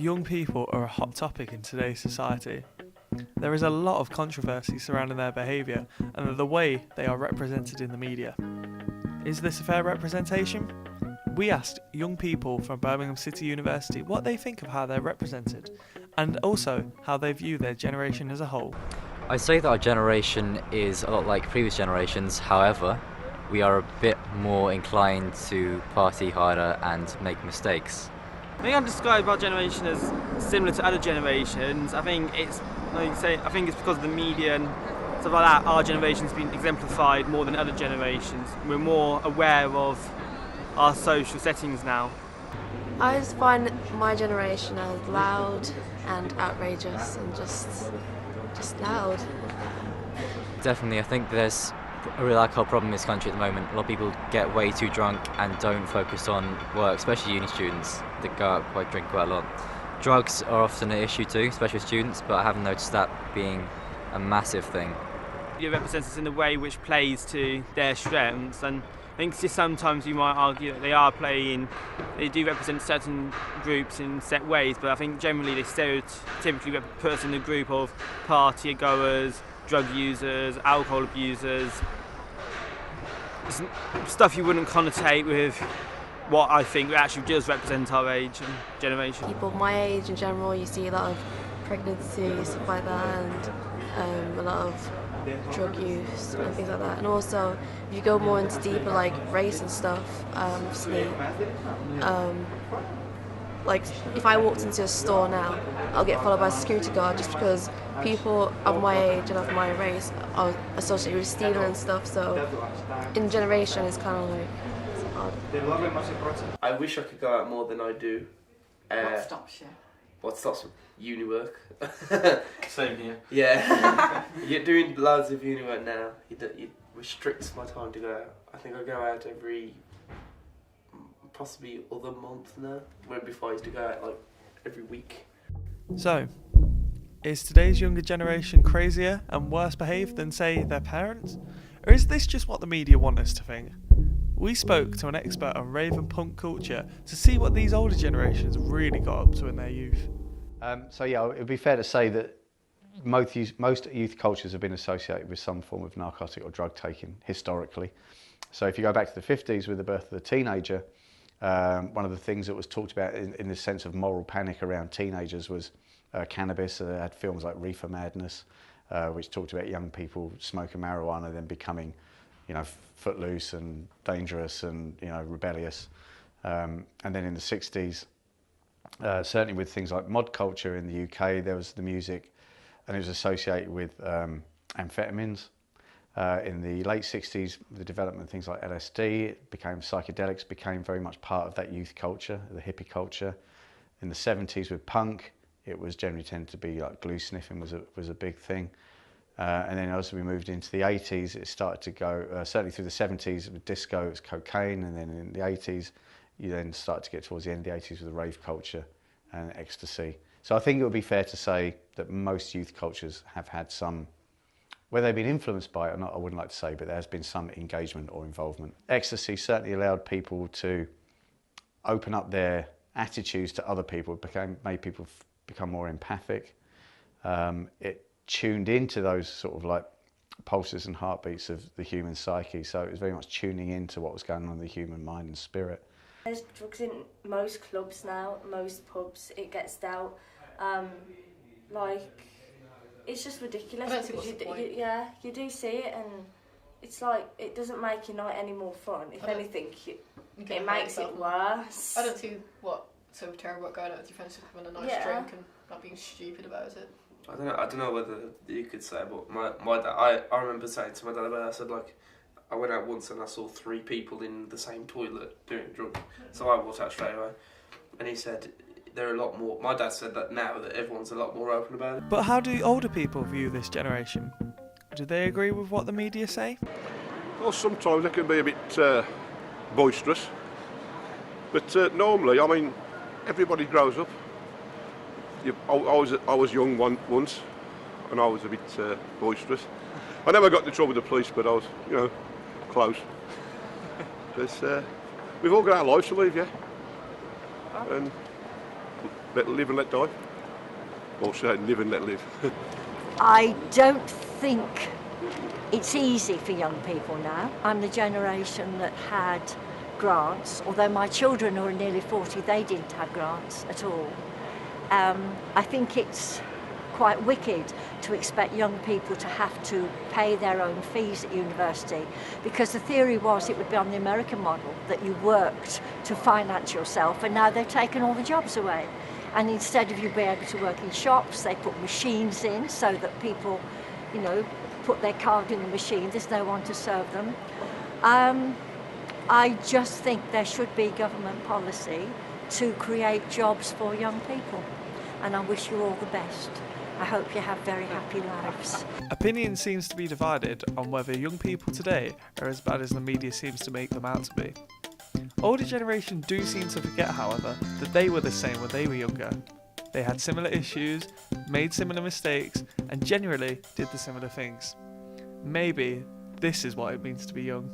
Young people are a hot topic in today's society. There is a lot of controversy surrounding their behaviour and the way they are represented in the media. Is this a fair representation? We asked young people from Birmingham City University what they think of how they're represented, and also how they view their generation as a whole. I'd say that our generation is a lot like previous generations, however, we are a bit more inclined to party harder and make mistakes. I think I'd describe our generation as similar to other generations. I think it's, like you say, I think it's because of the media and stuff like that. Our generation's been exemplified more than other generations. We're more aware of our social settings now. I just find my generation as loud and outrageous and just loud. Definitely, I think there's a real alcohol problem in this country at the moment. A lot of people get way too drunk and don't focus on work, especially uni students that go out drink quite a lot. Drugs are often an issue too, especially with students, but I haven't noticed that being a massive thing. It represents us in a way which plays to their strengths, and I think just sometimes you might argue that they do represent certain groups in set ways, but I think generally they stereotypically put us in the group of party goers, drug users, alcohol abusers. It's stuff you wouldn't connotate with what I think actually does represent our age and generation. People my age in general, you see a lot of pregnancy, stuff like that, and a lot of drug use and things like that. And also, if you go more into deeper like race and stuff, obviously, like if I walked into a store now, I'll get followed by a security guard just because people of my age and of my race are associated with stealing and stuff. So, in generation, it's kind of like it's odd. I wish I could go out more than I do. What stops you? What stops uni work? Same here. Yeah. You're doing loads of uni work now. It restricts my time to go out. I think I go out every possibly other month now. Where before I used to go out like every week. So, is today's younger generation crazier and worse behaved than, say, their parents? Or is this just what the media want us to think? We spoke to an expert on rave and punk culture to see what these older generations really got up to in their youth. So yeah, it would be fair to say that most youth cultures have been associated with some form of narcotic or drug taking historically. So if you go back to the 50s with the birth of the teenager, one of the things that was talked about in the sense of moral panic around teenagers was cannabis. They had films like Reefer Madness, which talked about young people smoking marijuana and then becoming, footloose and dangerous and, rebellious. And then in the 60s, certainly with things like mod culture in the UK, there was the music and it was associated with amphetamines. In the late 60s, the development of things like LSD, psychedelics became very much part of that youth culture, the hippie culture. In the 70s with punk, it was generally tended to be like glue sniffing was a big thing. And then as we moved into the 80s, it started to go, certainly through the 70s with disco, it was cocaine, and then in the 80s, you then start to get towards the end of the 80s with the rave culture and ecstasy. So I think it would be fair to say that most youth cultures have had some, whether they've been influenced by it or not, I wouldn't like to say, but there has been some engagement or involvement. Ecstasy certainly allowed people to open up their attitudes to other people, made people become more empathic. It tuned into those sort of like pulses and heartbeats of the human psyche, so it was very much tuning into what was going on in the human mind and spirit. There's drugs in most clubs now, most pubs, it gets dealt. It's just ridiculous. I don't see what's the point. You do see it, and it's like, it doesn't make your night any more fun. If anything, it makes it worse. I don't see what's so terrible about going out with your friends having a nice drink and not being stupid about it. I don't know whether you could say, but my dad, I remember saying to my dad about it, I said, like, I went out once and I saw 3 people in the same toilet doing drugs. So I walked out straight away. And he said, they're a lot more, my dad said that now that everyone's a lot more open about it. But how do older people view this generation? Do they agree with what the media say? Well, sometimes it can be a bit boisterous. But normally, I mean, everybody grows up. I was young once, and I was a bit boisterous. I never got into trouble with the police, but I was, close. But we've all got our lives to live, yeah. And let live and let die. Or say live and let live. I don't think it's easy for young people now. I'm the generation that had grants, although my children who are nearly 40, they didn't have grants at all. I think it's quite wicked to expect young people to have to pay their own fees at university, because the theory was it would be on the American model, that you worked to finance yourself, and now they've taken all the jobs away. And instead of you being able to work in shops, they put machines in so that people, you know, put their card in the machine, there's no one to serve them. I just think there should be government policy to create jobs for young people. And I wish you all the best. I hope you have very happy lives. Opinion seems to be divided on whether young people today are as bad as the media seems to make them out to be. Older generation do seem to forget, however, that they were the same when they were younger. They had similar issues, made similar mistakes, and generally did the similar things. Maybe this is what it means to be young.